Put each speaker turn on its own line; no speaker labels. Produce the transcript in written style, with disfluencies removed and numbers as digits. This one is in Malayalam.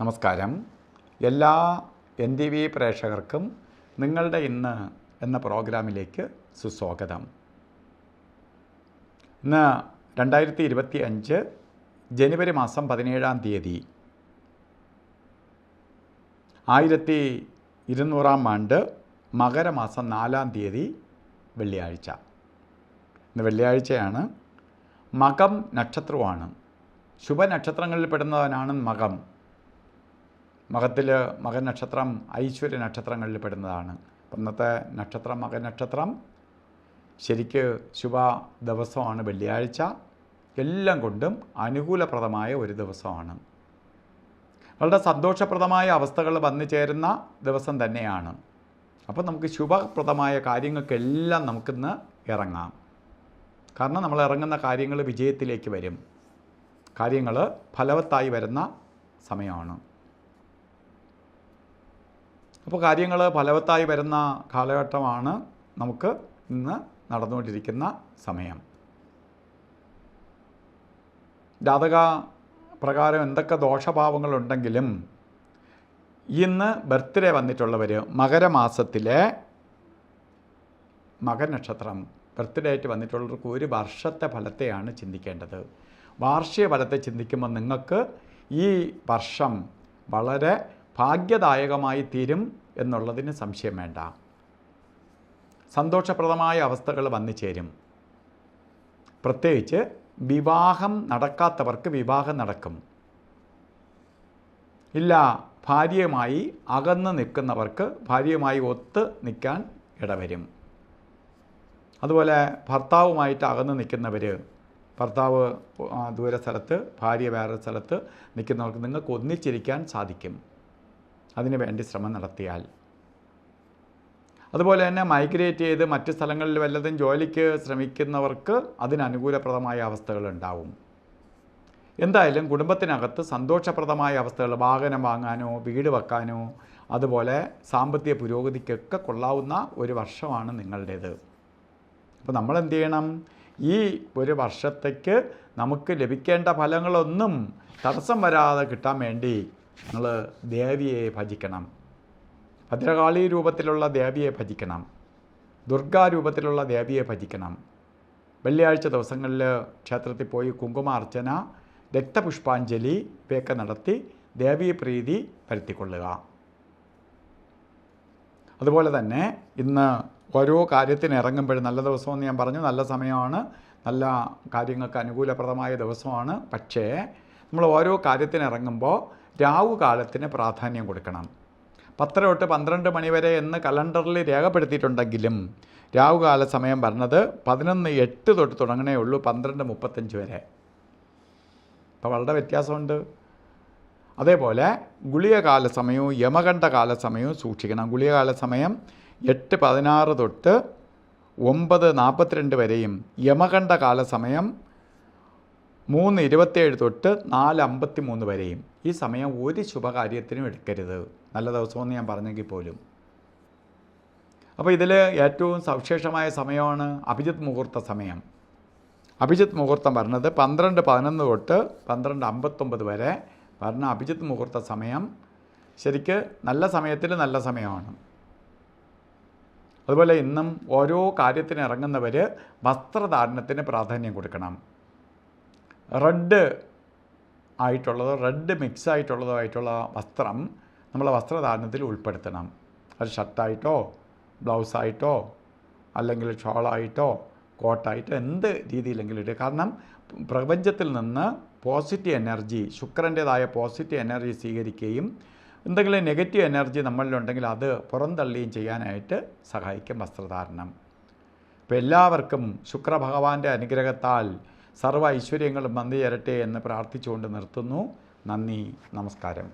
നമസ്കാരം. എല്ലാ NTV പ്രേക്ഷകർക്കും നിങ്ങളുടെ ഇന്ന് എന്ന പ്രോഗ്രാമിലേക്ക് സുസ്വാഗതം. ഇന്ന് 2025 ജനുവരി മാസം 17-ാം തീയതി 1200-ാം ആണ്ട് മകരമാസം 4-ാം തീയതി വെള്ളിയാഴ്ച. ഇന്ന് വെള്ളിയാഴ്ചയാണ്. മകം നക്ഷത്രമാണ്. ശുഭനക്ഷത്രങ്ങളിൽ പെടുന്നവനാണ് മകം. മകൻ നക്ഷത്രം ഐശ്വര്യ നക്ഷത്രങ്ങളിൽ പെടുന്നതാണ്. ഇന്നത്തെ നക്ഷത്രം മകൻ നക്ഷത്രം. ശരിക്ക് ശുഭ ദിവസമാണ് വെള്ളിയാഴ്ച. എല്ലാം കൊണ്ടും അനുകൂലപ്രദമായ ഒരു ദിവസമാണ്. വളരെ സന്തോഷപ്രദമായ അവസ്ഥകൾ വന്നു ചേരുന്ന ദിവസം തന്നെയാണ്. അപ്പോൾ നമുക്ക് ശുഭപ്രദമായ കാര്യങ്ങൾക്കെല്ലാം നമുക്കിന്ന് ഇറങ്ങാം. കാരണം നമ്മൾ ഇറങ്ങുന്ന കാര്യങ്ങൾ വിജയത്തിലേക്ക് വരും. കാര്യങ്ങൾ ഫലവത്തായി വരുന്ന സമയമാണ്. അപ്പോൾ കാര്യങ്ങൾ ഫലവത്തായി വരുന്ന കാലഘട്ടമാണ് നമുക്ക് ഇന്ന് നടന്നുകൊണ്ടിരിക്കുന്ന സമയം. ജാതക പ്രകാരം എന്തൊക്കെ ദോഷഭാവങ്ങളുണ്ടെങ്കിലും ഇന്ന് ബർത്ത്ഡേ വന്നിട്ടുള്ളവർ മകരമാസത്തിലെ മകൻ നക്ഷത്രം ബർത്ത്ഡേ ആയിട്ട് വന്നിട്ടുള്ളവർക്ക് ഒരു വർഷത്തെ ഫലത്തെയാണ് ചിന്തിക്കേണ്ടത്. വാർഷിക ഫലത്തെ ചിന്തിക്കുമ്പോൾ നിങ്ങൾക്ക് ഈ വർഷം വളരെ ഭാഗ്യദായകമായി തീരും എന്നുള്ളതിന് സംശയം വേണ്ട. സന്തോഷപ്രദമായ അവസ്ഥകൾ വന്നു ചേരും. പ്രത്യേകിച്ച് വിവാഹം നടക്കാത്തവർക്ക് വിവാഹം നടക്കും. ഇല്ല, ഭാര്യയുമായി അകന്ന് നിൽക്കുന്നവർക്ക് ഭാര്യയുമായി ഒത്ത് നിൽക്കാൻ ഇടവരും. അതുപോലെ ഭർത്താവുമായിട്ട് അകന്ന് നിൽക്കുന്നവർ, ഭർത്താവ് ദൂര സ്ഥലത്ത് ഭാര്യ വേറെ സ്ഥലത്ത് നിൽക്കുന്നവർക്ക് നിങ്ങൾക്ക് ഒന്നിച്ചിരിക്കാൻ സാധിക്കും, അതിനു വേണ്ടി ശ്രമം നടത്തിയാൽ. അതുപോലെ തന്നെ മൈഗ്രേറ്റ് ചെയ്ത് മറ്റ് സ്ഥലങ്ങളിൽ വല്ലതും ജോലിക്ക് ശ്രമിക്കുന്നവർക്ക് അതിനനുകൂലപ്രദമായ അവസ്ഥകളുണ്ടാവും. എന്തായാലും കുടുംബത്തിനകത്ത് സന്തോഷപ്രദമായ അവസ്ഥകൾ, വാഹനം വാങ്ങാനോ വീട് വെക്കാനോ അതുപോലെ സാമ്പത്തിക പുരോഗതിക്കൊക്കെ കൊള്ളാവുന്ന ഒരു വർഷമാണ് നിങ്ങളുടേത്. അപ്പോൾ നമ്മൾ എന്ത് ചെയ്യണം? ഈ ഒരു വർഷത്തേക്ക് നമുക്ക് ലഭിക്കേണ്ട ഫലങ്ങളൊന്നും തടസ്സം വരാതെ കിട്ടാൻ വേണ്ടി നിങ്ങൾ ദേവിയെ ഭജിക്കണം. ഭദ്രകാളി രൂപത്തിലുള്ള ദേവിയെ ഭജിക്കണം. ദുർഗാ രൂപത്തിലുള്ള ദേവിയെ ഭജിക്കണം. വെള്ളിയാഴ്ച ദിവസങ്ങളിൽ ക്ഷേത്രത്തിൽ പോയി കുങ്കുമാർച്ചന, രക്തപുഷ്പാഞ്ജലി ഇവയൊക്കെ നടത്തി ദേവീപ്രീതി വരുത്തിക്കൊള്ളുക. അതുപോലെ തന്നെ ഇന്ന് ഓരോ കാര്യത്തിന് ഇറങ്ങുമ്പോഴും നല്ല ദിവസമെന്ന് ഞാൻ പറഞ്ഞു, നല്ല സമയമാണ്, നല്ല കാര്യങ്ങൾക്ക് അനുകൂലപ്രദമായ ദിവസമാണ്. പക്ഷേ നമ്മൾ ഓരോ കാര്യത്തിന് ഇറങ്ങുമ്പോൾ രാവുകാലത്തിന് പ്രാധാന്യം കൊടുക്കണം. 10 തൊട്ട് 12 മണി വരെ എന്ന് കലണ്ടറിൽ രേഖപ്പെടുത്തിയിട്ടുണ്ടെങ്കിലും രാവുകാല സമയം പറഞ്ഞത് 11:08 തൊട്ട് തുടങ്ങണേ ഉള്ളൂ, 12:35 വരെ. അപ്പോൾ വളരെ വ്യത്യാസമുണ്ട്. അതേപോലെ ഗുളികകാല സമയവും യമകണ്ഠകാല സമയവും സൂക്ഷിക്കണം. ഗുളികകാല സമയം 8:16 തൊട്ട് 9:42 വരെയും യമകണ്ഠകാല സമയം 3:27 തൊട്ട് 4:53 വരെയും. ഈ സമയം ഒരു ശുഭകാര്യത്തിനും എടുക്കരുത്. നല്ല ദിവസമെന്ന് ഞാൻ പറഞ്ഞെങ്കിൽ പോലും. അപ്പോൾ ഇതിൽ ഏറ്റവും സവിശേഷമായ സമയമാണ് അഭിജിത്ത് മുഹൂർത്ത സമയം. അഭിജിത്ത് മുഹൂർത്തം പറഞ്ഞത് 12:11 തൊട്ട് 12:59 വരെ പറഞ്ഞ അഭിജിത്ത് മുഹൂർത്ത സമയം ശരിക്ക് നല്ല സമയത്തിൽ നല്ല സമയമാണ്. അതുപോലെ ഇന്നും ഓരോ കാര്യത്തിന് ഇറങ്ങുന്നവർ വസ്ത്രധാരണത്തിന് പ്രാധാന്യം കൊടുക്കണം. റെഡ് മിക്സ് ആയിട്ടുള്ളതോ ആയിട്ടുള്ള വസ്ത്രം നമ്മളെ വസ്ത്രധാരണത്തിൽ ഉൾപ്പെടുത്തണം. അത് ഷർട്ടായിട്ടോ ബ്ലൗസായിട്ടോ അല്ലെങ്കിൽ ഷോളായിട്ടോ കോട്ടായിട്ടോ എന്ത് രീതിയിലെങ്കിലും ഇടുക. കാരണം പ്രപഞ്ചത്തിൽ നിന്ന് പോസിറ്റീവ് എനർജി, ശുക്രൻ്റേതായ പോസിറ്റീവ് എനർജി സ്വീകരിക്കുകയും എന്തെങ്കിലും നെഗറ്റീവ് എനർജി നമ്മളിലുണ്ടെങ്കിൽ അത് പുറന്തള്ളുകയും ചെയ്യാനായിട്ട് സഹായിക്കും വസ്ത്രധാരണം. ഇപ്പോൾ എല്ലാവർക്കും ശുക്രഭഗവാന്റെ അനുഗ്രഹത്താൽ സർവ്വ ഐശ്വര്യങ്ങളും വന്നു ചേരട്ടെ എന്ന് പ്രാർത്ഥിച്ചുകൊണ്ട് നിർത്തുന്നു. നന്ദി, നമസ്കാരം.